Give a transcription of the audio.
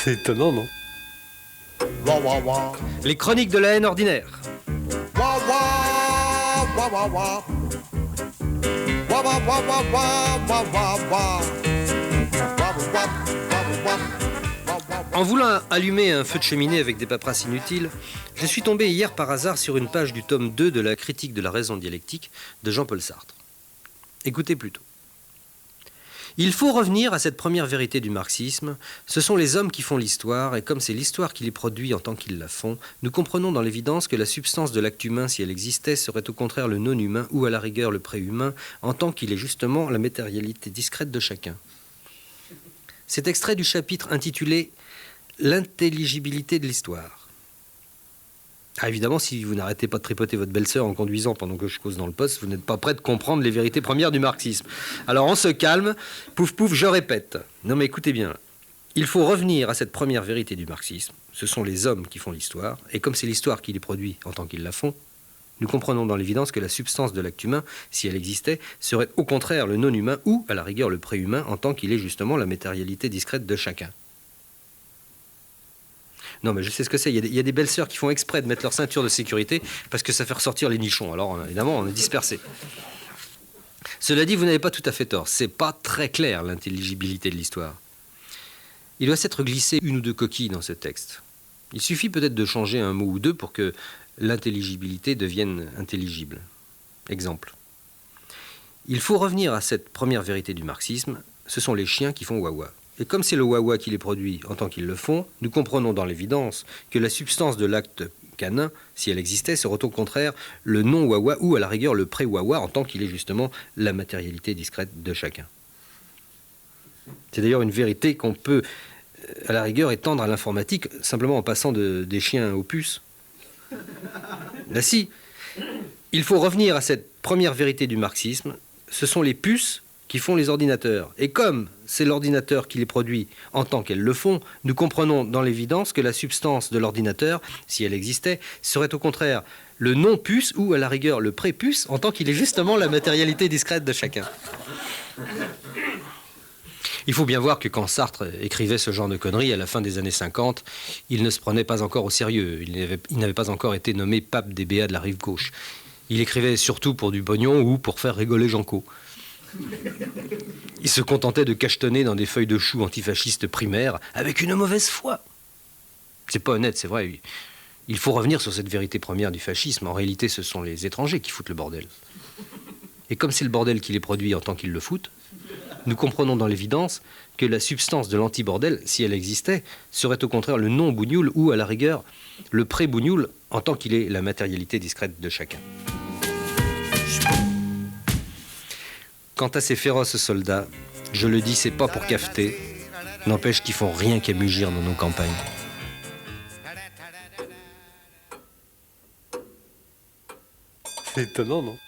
C'est étonnant, non? Wah wah wah. Les chroniques de la haine ordinaire. Wah wah wah wah wah. Wah wah wah wah wah wah wah wah. Wah wah wah wah wah. En voulant allumer un feu de cheminée avec des paperasses inutiles, je suis tombé hier par hasard sur une page du tome 2 de la critique de la raison dialectique de Jean-Paul Sartre. Écoutez plutôt. Il faut revenir à cette première vérité du marxisme. Ce sont les hommes qui font l'histoire, et comme c'est l'histoire qui les produit en tant qu'ils la font, nous comprenons dans l'évidence que la substance de l'acte humain, si elle existait, serait au contraire le non-humain, ou à la rigueur le pré-humain, en tant qu'il est justement la matérialité discrète de chacun. Cet extrait du chapitre intitulé « L'intelligibilité de l'histoire ». Ah, évidemment, si vous n'arrêtez pas de tripoter votre belle-sœur en conduisant pendant que je cause dans le poste, vous n'êtes pas prêt de comprendre les vérités premières du marxisme. Alors on se calme, pouf pouf, je répète. Non mais écoutez bien, il faut revenir à cette première vérité du marxisme. Ce sont les hommes qui font l'histoire, et comme c'est l'histoire qui les produit en tant qu'ils la font, nous comprenons dans l'évidence que la substance de l'acte humain, si elle existait, serait au contraire le non-humain ou, à la rigueur, le pré-humain, en tant qu'il est justement la matérialité discrète de chacun. Non, mais je sais ce que c'est. Il y a des belles sœurs qui font exprès de mettre leur ceinture de sécurité parce que ça fait ressortir les nichons. Alors, évidemment, on est dispersé. Cela dit, vous n'avez pas tout à fait tort. C'est pas très clair, l'intelligibilité de l'histoire. Il doit s'être glissé une ou deux coquilles dans ce texte. Il suffit peut-être de changer un mot ou deux pour que l'intelligibilité devienne intelligible. Exemple. Il faut revenir à cette première vérité du marxisme. Ce sont les chiens qui font wawa. Et comme c'est le wawa qui les produit en tant qu'ils le font, nous comprenons dans l'évidence que la substance de l'acte canin, si elle existait, serait au contraire le non-wawa ou à la rigueur le pré-wawa en tant qu'il est justement la matérialité discrète de chacun. C'est d'ailleurs une vérité qu'on peut, à la rigueur, étendre à l'informatique simplement en passant des chiens aux puces. Là si, il faut revenir à cette première vérité du marxisme, ce sont les puces qui font les ordinateurs. Et comme c'est l'ordinateur qui les produit en tant qu'elles le font, nous comprenons dans l'évidence que la substance de l'ordinateur, si elle existait, serait au contraire le non-puce ou à la rigueur le pré-puce en tant qu'il est justement la matérialité discrète de chacun. Il faut bien voir que quand Sartre écrivait ce genre de conneries à la fin des années 50, il ne se prenait pas encore au sérieux. Il n'avait pas encore été nommé pape des béats de la rive gauche. Il écrivait surtout pour du pognon ou pour faire rigoler Janco. Il se contentait de cachetonner dans des feuilles de chou antifascistes primaires avec une mauvaise foi. C'est pas honnête, c'est vrai. Il faut revenir sur cette vérité première du fascisme. En réalité, ce sont les étrangers qui foutent le bordel. Et comme c'est le bordel qui les produit en tant qu'ils le foutent, nous comprenons dans l'évidence que la substance de l'anti-bordel, si elle existait, serait au contraire le non-bougnoul ou, à la rigueur, le pré-bougnoul en tant qu'il est la matérialité discrète de chacun. Quant à ces féroces soldats, je le dis, c'est pas pour cafeter, n'empêche qu'ils font rien qu'à mugir dans nos campagnes. C'est étonnant, non?